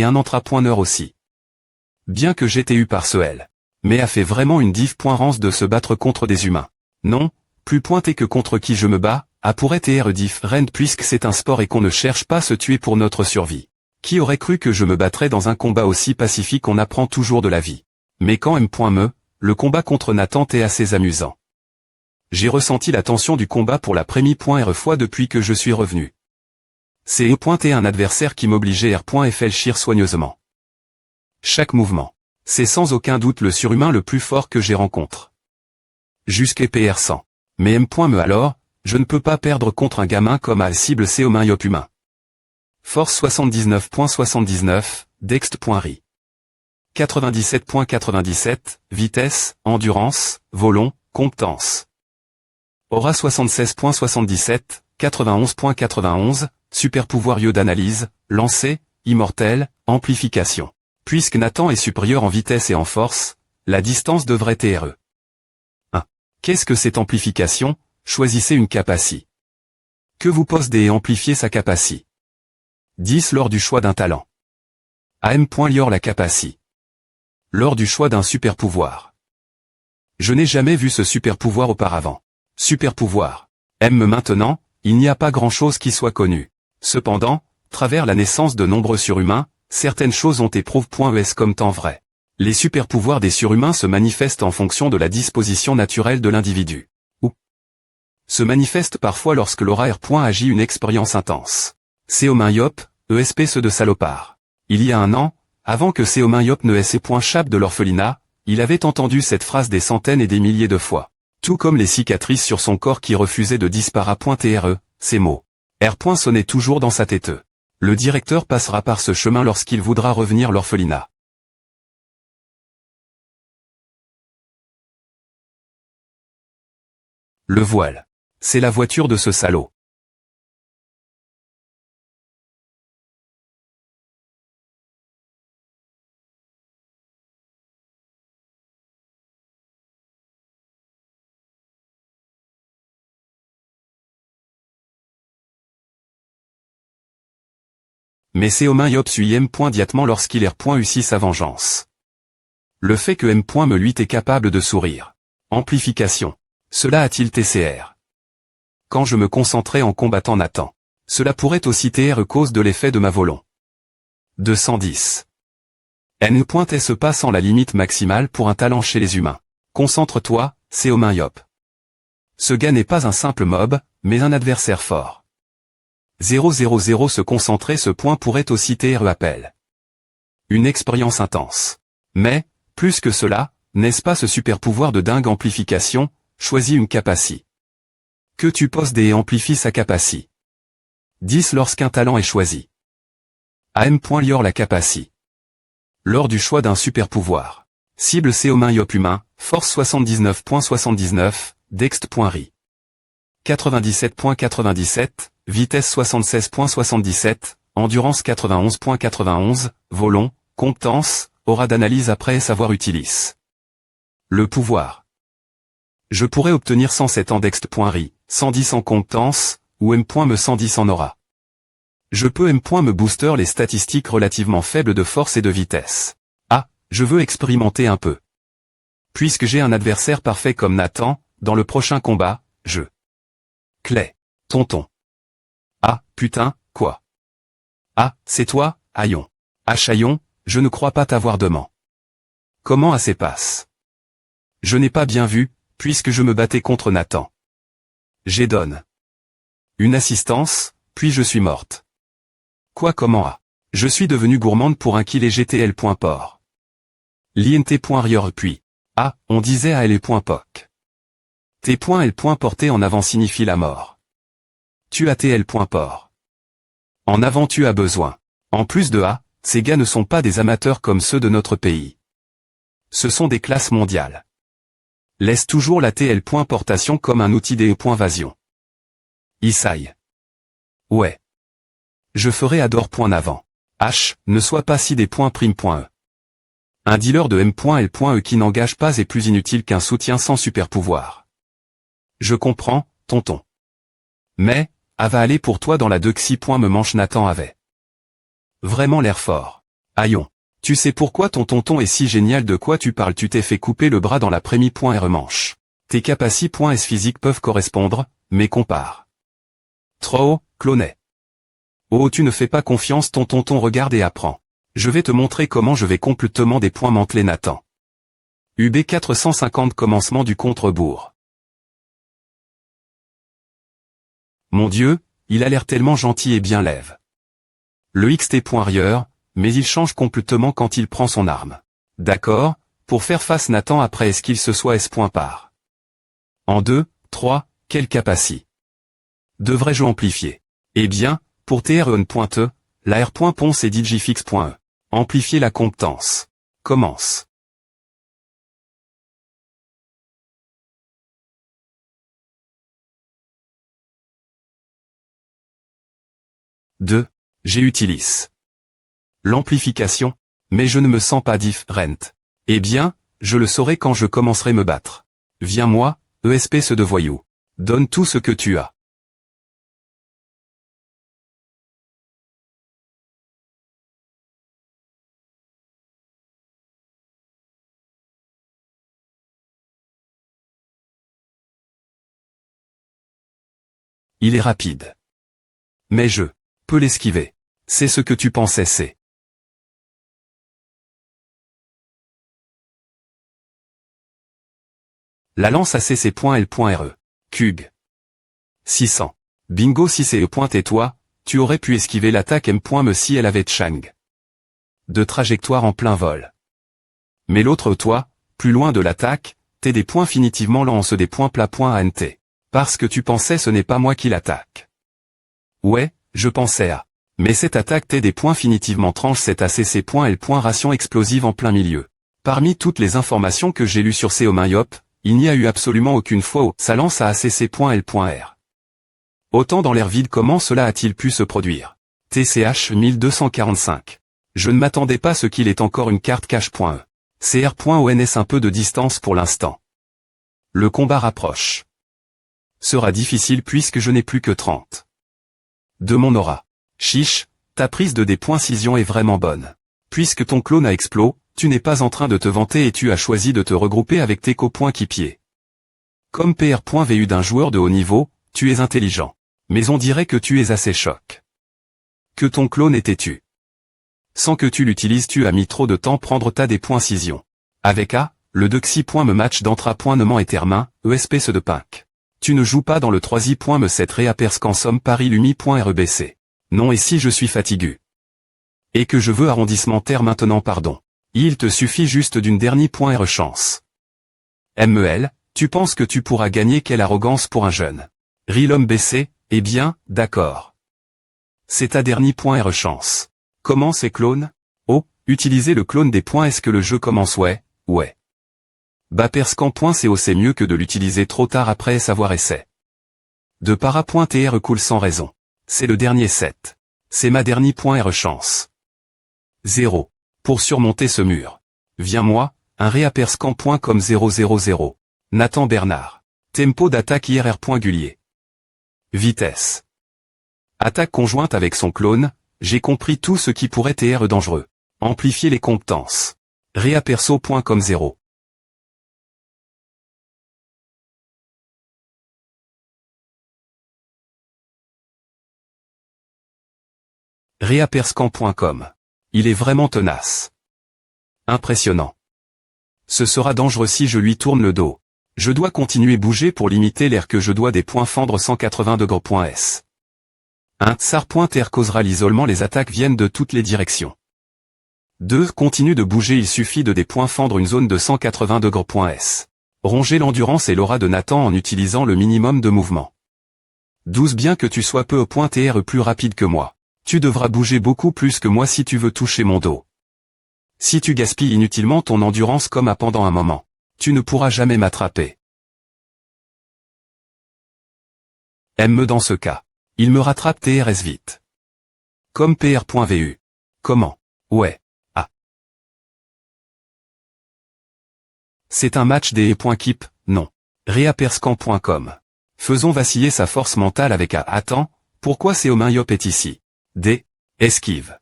Et un entrepreneur aussi. Bien que j'étais eu par ce L. Mais a fait vraiment une diff.rance de se battre contre des humains. Non, plus pointé que contre qui je me bats, a pourrait être different puisque c'est un sport et qu'on ne cherche pas à se tuer pour notre survie. Qui aurait cru que je me battrais dans un combat aussi pacifique? On apprend toujours de la vie. Mais quand M.me, le combat contre Nathan est assez amusant. J'ai ressenti la tension du combat pour la première fois depuis que je suis revenu. C'est E. un adversaire qui m'obligeait R.fléchir soigneusement. Chaque mouvement. C'est sans aucun doute le surhumain le plus fort que j'ai rencontré. Jusqu'à PR100. Mais M.me alors, je ne peux pas perdre contre un gamin comme à cible C au yop humain. Force 79.79, Dext.ri. 97.97, vitesse, endurance, volon, compétence. Aura 76.77, 91.91, super pouvoir yeux d'analyse, lancer, immortel, amplification. Puisque Nathan est supérieur en vitesse et en force, la distance devrait être 1. Qu'est-ce que cette amplification? Choisissez une capacité. Que vous posez et amplifiez sa capacité. 10 lors du choix d'un talent. AM. Lior la capacité. Lors du choix d'un super pouvoir. Je n'ai jamais vu ce super pouvoir auparavant. Super pouvoir. M. Maintenant, il n'y a pas grand-chose qui soit connu. Cependant, travers la naissance de nombreux surhumains, certaines choses ont éprouve.es comme temps vrai. Les super-pouvoirs des surhumains se manifestent en fonction de la disposition naturelle de l'individu. Ou se manifestent parfois lorsque l'aura R. agit une expérience intense. Seomin Yop, ESP ceux de salopard. Il y a un an, avant que Seomin Yop ne ait ses points chape de l'orphelinat, il avait entendu cette phrase des centaines et des milliers de fois. Tout comme les cicatrices sur son corps qui refusaient de disparaître. Ces mots. R. sonnaient toujours dans sa tête. Le directeur passera par ce chemin lorsqu'il voudra revenir l'orphelinat. Le voile. C'est la voiture de ce salaud. Mais Seomin Yop suit M. diatement lorsqu'il R. sa vengeance. Le fait que M. me lui est capable de sourire. Amplification. Cela a-t-il TCR? Quand je me concentrais en combattant Nathan. Cela pourrait aussi TR cause de l'effet de ma volon. 210. N. Se passant la limite maximale pour un talent chez les humains. Concentre-toi, Seomin Yop. Ce gars n'est pas un simple mob, mais un adversaire fort. 000 se concentrer ce point pourrait aussi TR appel. Une expérience intense. Mais, plus que cela, n'est-ce pas ce super pouvoir de dingue amplification? Choisis une capacité. Que tu poses et amplifies sa capacité. 10 lorsqu'un talent est choisi. AM. Lior la capacité. Lors du choix d'un super pouvoir. Cible Seomin Yop humain, force 79.79, Dext.ri. 97.97, vitesse 76.77, endurance 91.91, volon, compétence, aura d'analyse après savoir utiliser. Le pouvoir. Je pourrais obtenir 107 en Dext.ri, 110 en compétence, ou M. me 110 en aura. Je peux M. me booster les statistiques relativement faibles de force et de vitesse. Ah, je veux expérimenter un peu. Puisque j'ai un adversaire parfait comme Nathan, dans le prochain combat, je... Clé. Tonton. Ah, putain, quoi? Ah, c'est toi, Hayon. Ah Chaillon, je ne crois pas t'avoir dement. Comment assez passe? Je n'ai pas bien vu, puisque je me battais contre Nathan. J'ai donne. Une assistance, puis je suis morte. Quoi comment ah? Je suis devenu gourmande pour un kill et GTL.port. L'INT.rior puis. Ah, on disait à L.poc. Tes points L. portés en avant signifie la mort. Tu as TL.port. En avant tu as besoin. En plus de A, ces gars ne sont pas des amateurs comme ceux de notre pays. Ce sont des classes mondiales. Laisse toujours la TL. Portation comme un outil des vasion. Isaï. Ouais. Je ferai adore. Avant. H, ne sois pas si des points prime.e. Un dealer de M.L.E qui n'engage pas est plus inutile qu'un soutien sans super pouvoir. Je comprends, tonton. Mais, va aller pour toi dans la Dexy. Me manche Nathan avait. Vraiment l'air fort. Aïon. Tu sais pourquoi ton tonton est si génial, de quoi tu parles? Tu t'es fait couper le bras dans l'après-midi.R manche. Tes capacités.S physiques peuvent correspondre, mais compare. Trop, clonet. Oh, tu ne fais pas confiance, ton tonton, regarde et apprends. Je vais te montrer comment je vais complètement des points mantelés Nathan. UB 450 commencement du contre-bourg. Mon Dieu, il a l'air tellement gentil et bien lève. Le XT point rieur, mais il change complètement quand il prend son arme. D'accord, pour faire face Nathan après est-ce qu'il se soit S point par. En 2, 3, quelle capacité devrais-je amplifier? Eh bien, pour TREN.E, la R.Ponce et Digifix.E. Amplifier la compétence. Commence. Deux. J'utilise l'amplification, mais je ne me sens pas différent. Eh bien, je le saurai quand je commencerai me battre. Viens moi, espèce de voyou. Donne tout ce que tu as. Il est rapide. Mais je peux l'esquiver. C'est ce que tu pensais, c'est. La lance ACC.L.RE. Cug. 600. Bingo, si c'est E.Tais-toi, tu aurais pu esquiver l'attaque M.Me si elle avait Chang. De trajectoire en plein vol. Mais l'autre toi, plus loin de l'attaque, t'es des points finitivement lance des points plat.ANT. Parce que tu pensais ce n'est pas moi qui l'attaque. Ouais, je pensais à. Mais cette attaque t'es des points finitivement tranche cette ACC.L. Ration explosive en plein milieu. Parmi toutes les informations que j'ai lues sur Seomayop, il n'y a eu absolument aucune fois où ça lance à ACC.L.R. Autant dans l'air vide, comment cela a-t-il pu se produire? TCH 1245. Je ne m'attendais pas à ce qu'il ait encore une carte cache.E. CR.ONS un peu de distance pour l'instant. Le combat rapproche. Sera difficile puisque je n'ai plus que 30. De mon aura. Chiche, ta prise de décision est vraiment bonne. Puisque ton clone a explosé, tu n'es pas en train de te vanter et tu as choisi de te regrouper avec tes coéquipiers. Comme PR.VU d'un joueur de haut niveau, tu es intelligent. Mais on dirait que tu es assez choc. Que ton clone est têtu. Sans que tu l'utilises, tu as mis trop de temps prendre ta décision. Avec A, le Dexi.me match d'entra.nement et termin, espèce de pink. Tu ne joues pas dans le 3i.me 7 réaperçant somme Paris Lumi.REBC. Non, et si je suis fatigué. Et que je veux arrondissement terre maintenant, pardon. Il te suffit juste d'une dernière chance. MEL, tu penses que tu pourras gagner? Quelle arrogance pour un jeune. Rilom BC, eh bien, d'accord. C'est ta dernière chance. Comment c'est clone? Oh, utiliser le clone des points. Est-ce que le jeu commence? Ouais. Baperscan. C'est mieux que de l'utiliser trop tard après savoir essai. De para.TR coule sans raison. C'est le dernier set. C'est ma dernière chance. 0. Pour surmonter ce mur. Viens moi, un réaperscan. Comme 000. Nathan Bernard. Tempo d'attaque IRR.Gullier. Vitesse. Attaque conjointe avec son clone, j'ai compris tout ce qui pourrait être dangereux. Amplifier les compétences. Réaperso. Comme 0. Réaperscan.com. Il est vraiment tenace. Impressionnant. Ce sera dangereux si je lui tourne le dos. Je dois continuer bouger pour limiter l'air que je dois des points fendre 180 degrés.S. Un tsar.R causera l'isolement, les attaques viennent de toutes les directions. 2. Continue de bouger, il suffit de des points fendre une zone de 180 degrés.S. Ronger l'endurance et l'aura de Nathan en utilisant le minimum de mouvement. 12. Bien que tu sois peu au point TR plus rapide que moi. Tu devras bouger beaucoup plus que moi si tu veux toucher mon dos. Si tu gaspilles inutilement ton endurance comme à pendant un moment, tu ne pourras jamais m'attraper. Aime-me dans ce cas. Il me rattrape TRS vite. Comme PR.VU. Comment? Ouais. Ah. C'est un match des points-keep, non. Réaperscan.com. Faisons vaciller sa force mentale avec A. Attends, pourquoi Seomayop est ici? D. Esquive.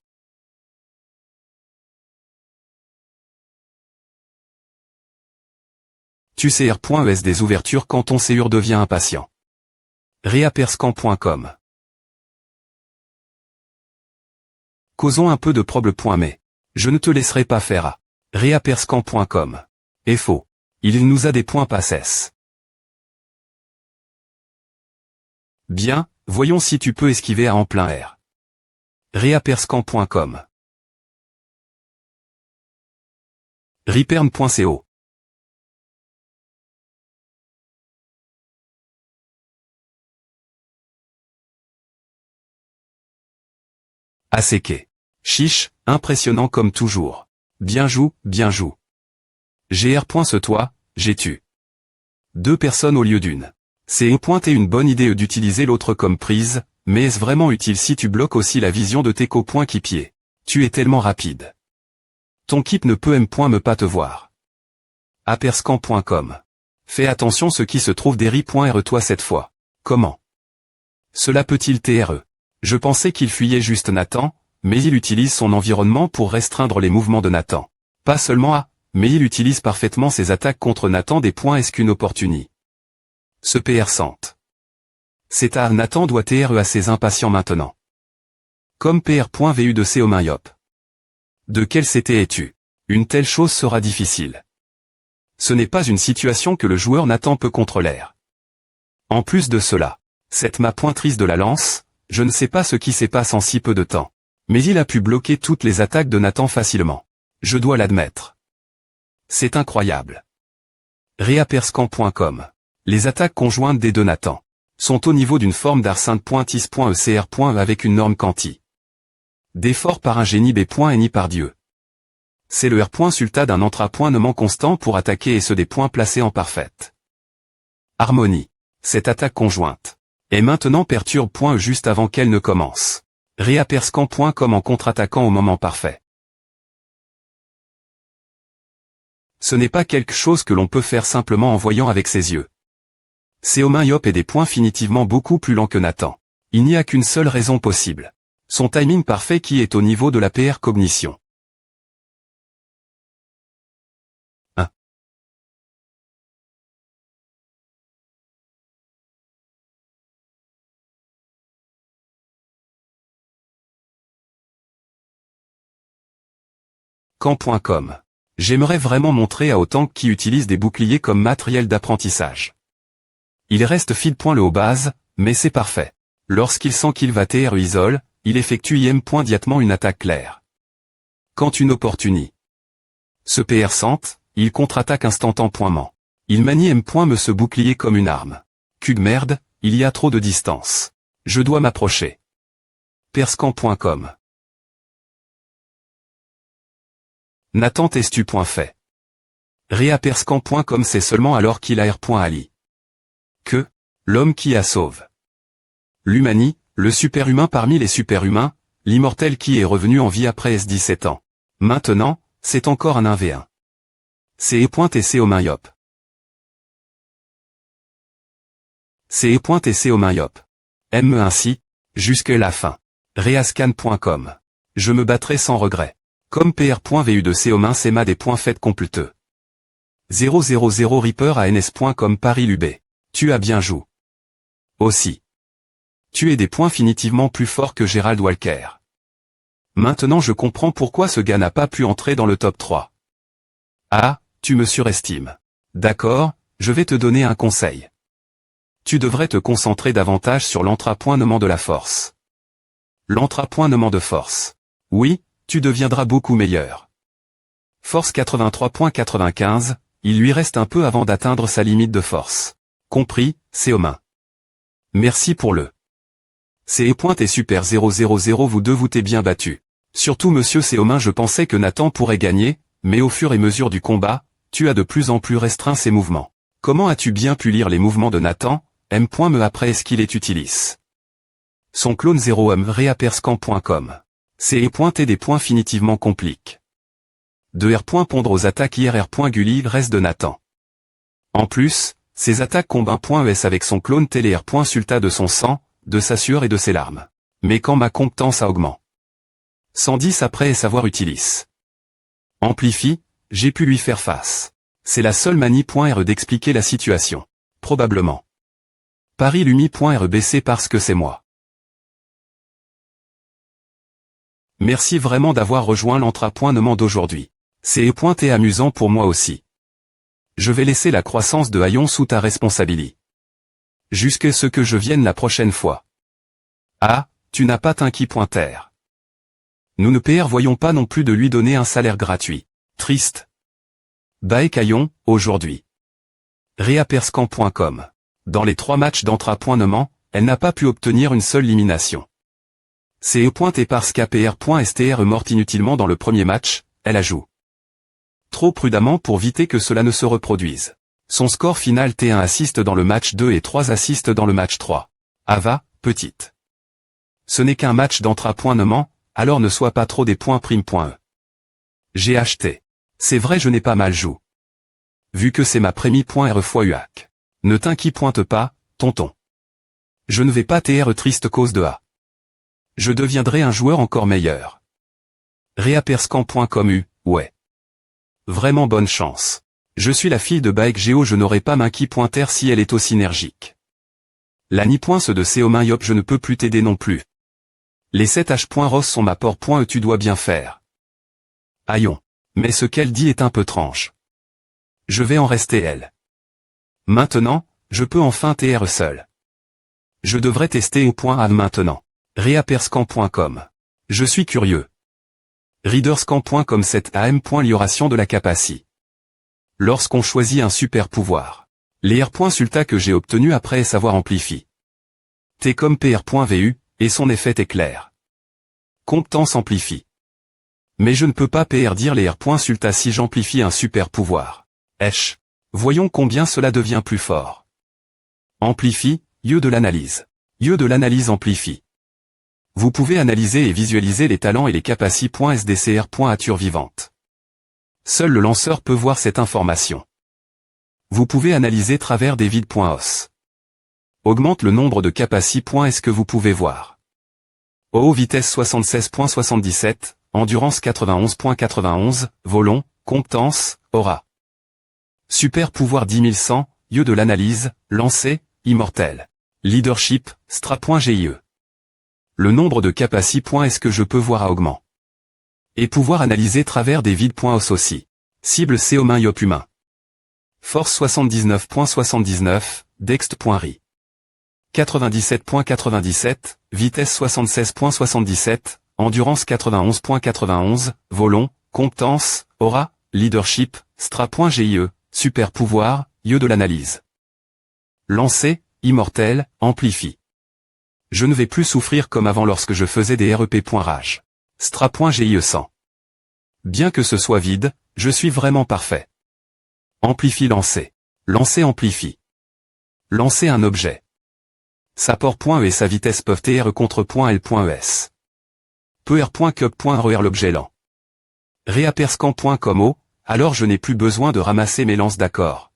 Tu sais R.es des ouvertures quand ton CUR devient impatient. Reaperscan.com. Causons un peu de problème. Mais je ne te laisserai pas faire à Reaperscan.com. Et faux. Il nous a des points passes. Bien, voyons si tu peux esquiver à en plein air. Reaperscan.com. Ripern.co. Aseke. Chiche, impressionnant comme toujours. Bien joue, bien joue. Gr.toi, j'ai tu. Deux personnes au lieu d'une. C'est une bonne idée d'utiliser l'autre comme prise, mais est-ce vraiment utile si tu bloques aussi la vision de tes coéquipiers? Tu es tellement rapide. Ton keep ne peut me pas te voir. Aperscan.com. Fais attention ce qui se trouve derrière toi cette fois. Comment? Cela peut-il TRE? Je pensais qu'il fuyait juste Nathan, mais il utilise son environnement pour restreindre les mouvements de Nathan. Pas seulement A, mais il utilise parfaitement ses attaques contre Nathan des points. Est-ce qu'une opportunité? Ce PR sente. C'est à Nathan doit TRE assez impatient maintenant. Comme PR.vu de Seomain-Yop. De quel CT es-tu? Une telle chose sera difficile. Ce n'est pas une situation que le joueur Nathan peut contre l'air. En plus de cela, cette ma pointrice de la lance, je ne sais pas ce qui s'est passé en si peu de temps. Mais il a pu bloquer toutes les attaques de Nathan facilement. Je dois l'admettre. C'est incroyable. Reaperscan.com. Les attaques conjointes des deux Nathan sont au niveau d'une forme d'Arsinthe.is.ecr. avec une norme quanti. D'effort par un génie B.ni par Dieu. C'est le R. sulta d'un entrapoint constant pour attaquer et ce des points placés en parfaite harmonie. Cette attaque conjointe est maintenant perturbe. Juste avant qu'elle ne commence. Reaperscan.com en contre-attaquant au moment parfait. Ce n'est pas quelque chose que l'on peut faire simplement en voyant avec ses yeux. Seomain-Yop est des points finitivement beaucoup plus lent que Nathan. Il n'y a qu'une seule raison possible. Son timing parfait qui est au niveau de la PR cognition. 1. Camp.com. J'aimerais vraiment montrer à autant qui utilisent des boucliers comme matériel d'apprentissage. Il reste fil. Le haut base, mais c'est parfait. Lorsqu'il sent qu'il va TR isole, il effectue immédiatement une attaque claire. Quand une opportunité se PR sente, il contre-attaque instantanément. Il manie ce bouclier comme une arme. Cug merde, il y a trop de distance. Je dois m'approcher. Perscan.com. Nathan testu.fait. Reaperscan.com. C'est seulement alors qu'il a R.ali. Que l'homme qui a sauve. L'humani, le superhumain parmi les superhumains, l'immortel qui est revenu en vie après S17 ans. Maintenant, c'est encore un 1v1. C'est et Seomain-Yop. C'est et Seomain-Yop. Aime ainsi, jusque la fin. Reascan.com. Je me battrai sans regret. Comme PR.vu de Seomain Sema des points faits completeux. 000 Reaper à ns.com Paris Lubé. Tu as bien joué. Aussi. Tu es des points finitivement plus forts que Gérald Walker. Maintenant je comprends pourquoi ce gars n'a pas pu entrer dans le top 3. Ah, tu me surestimes. D'accord, je vais te donner un conseil. Tu devrais te concentrer davantage sur l'entrapointement de la force. L'entrapointement de force. Oui, tu deviendras beaucoup meilleur. Force 83.95, il lui reste un peu avant d'atteindre sa limite de force. Compris, Seomain. Merci pour le. C'est et super 000 vous deux vous t'es bien battu. Surtout monsieur Seomain, je pensais que Nathan pourrait gagner, mais au fur et à mesure du combat, tu as de plus en plus restreint ses mouvements. Comment as-tu bien pu lire les mouvements de Nathan? Me après est-ce qu'il est utilise. Son clone 0 reaperscan.com. C'est et des points finitivement compliqués. De R. Pondre aux attaques IRR. Gulli reste de Nathan. En plus, ses attaques combat.es avec son clone télé R. Sulta de son sang, de sa sueur et de ses larmes. Mais quand ma compétence a augmenté. 110 après et savoir utilise. Amplifie, j'ai pu lui faire face. C'est la seule manie.re d'expliquer la situation. Probablement. Paris-Lumi.re baissé parce que c'est moi. Merci vraiment d'avoir rejoint l'entrapointement d'aujourd'hui. C'est et amusant pour moi aussi. Je vais laisser la croissance de Hayon sous ta responsabilité. Jusqu'à ce que je vienne la prochaine fois. Ah, tu n'as pas t'inquiet pointer. Nous ne voyons pas non plus de lui donner un salaire gratuit. Triste. Baek Hayon, aujourd'hui. Reaperscan.com. Dans les 3 matchs d'entrapointement, elle n'a pas pu obtenir une seule élimination. C'est et parce qu'APR.STR morte inutilement dans le premier match, elle ajoute. Trop prudemment pour éviter que cela ne se reproduise. Son score final T1 assiste dans le match 2 et 3 assists dans le match 3. Ava, petite. Ce n'est qu'un match d'entrapointement, alors ne sois pas trop des points prime.e. J'ai acheté. C'est vrai je n'ai pas mal joué. Vu que c'est ma prémie.re fois UAC. Ne t'inquiète pas, tonton. Je ne vais pas TR triste cause de A. Je deviendrai un joueur encore meilleur. Reaperscan.com ouais. Vraiment bonne chance. Je suis la fille de Baek Géo, je n'aurai pas Minky Pointer si elle est aussi énergique. La ni-poince de Seomin Yop, je ne peux plus t'aider non plus. Les 7H.Ross sont ma port.e, tu dois bien faire. Hayon. Mais ce qu'elle dit est un peu tranche. Je vais en rester elle. Maintenant, je peux enfin TR seul. Je devrais tester au point A maintenant. Reaperscan.com. Je suis curieux. Readerscan.com 7am. Lioration de la capacité. Lorsqu'on choisit un super pouvoir. Les R.Sulta que j'ai obtenu après savoir amplifie. T comme PR.vu, et son effet est clair. Compétence amplifie. Mais je ne peux pas PR dire les R.Sulta si j'amplifie un super pouvoir. Esh. Voyons combien cela devient plus fort. Amplifie, yeux de l'analyse. Yeux de l'analyse amplifie. Vous pouvez analyser et visualiser les talents et les capacités.sdcr.ature vivante. Seul le lanceur peut voir cette information. Vous pouvez analyser travers des vides.os. Augmente le nombre de capacités.s que vous pouvez voir. OO vitesse 76.77, endurance 91.91, volon, compétence, aura. Super pouvoir 10100, yeux de l'analyse, lancé, immortel. Leadership, stra.GIE. Le nombre de capacités.s que je peux voir à augment. Et pouvoir analyser travers des vides.os aussi. Cible Seomin Yop humain. Force 79.79, dext.ri. 97.97, vitesse 76.77, endurance 91.91, volon, compétence, aura, leadership, stra.GIE, super pouvoir, yeux de l'analyse. Lancé, immortel, amplifie. Je ne vais plus souffrir comme avant lorsque je faisais des REP.rage. Stra.GIE 100. Bien que ce soit vide, je suis vraiment parfait. Amplifie lancé. Lancer amplifie. Lancer un objet. Sa port.e et sa vitesse peuvent TR contre .L.es. Peu R.cup.RER l'objet lent. Reaperscan.com alors je n'ai plus besoin de ramasser mes lances d'accord.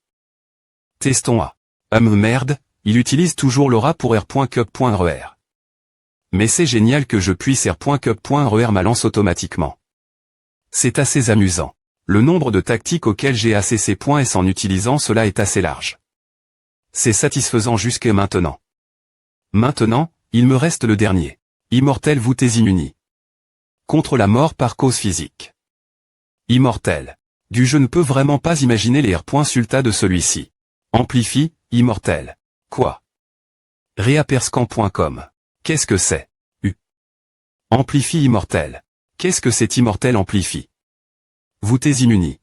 Testons A. Merde, il utilise toujours l'aura pour R.cup.RER. Mais c'est génial que je puisse R.cup.RER ma lance automatiquement. C'est assez amusant. Le nombre de tactiques auxquelles j'ai ACC.S en utilisant cela est assez large. C'est satisfaisant jusqu'à maintenant. Maintenant, il me reste le dernier. Immortel voûtez immuni. Contre la mort par cause physique. Immortel. Du je ne peux vraiment pas imaginer les R.Sulta de celui-ci. Amplifie, immortel. Quoi? Reaperscan.com. Qu'est-ce que c'est? Amplifie immortel. Qu'est-ce que c'est immortel amplifie? Voûtez immuni.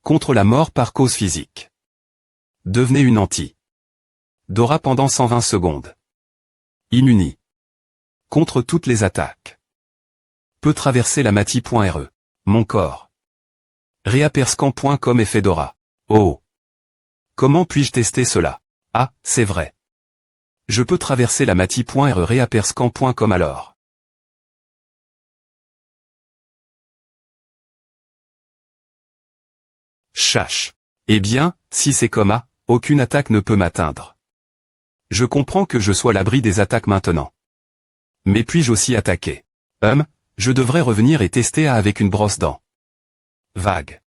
Contre la mort par cause physique. Devenez une anti. Dora pendant 120 secondes. Immuni. Contre toutes les attaques. Peut traverser la mati.re. Mon corps. Reaperscan.com effet Dora. Oh. Comment puis-je tester cela? Ah, c'est vrai. Je peux traverser la mati.re reaperscan.com alors. Chache. Eh bien, si c'est comme A, aucune attaque ne peut m'atteindre. Je comprends que je sois à l'abri des attaques maintenant. Mais puis-je aussi attaquer? Je devrais revenir et tester A avec une brosse dents. Vague.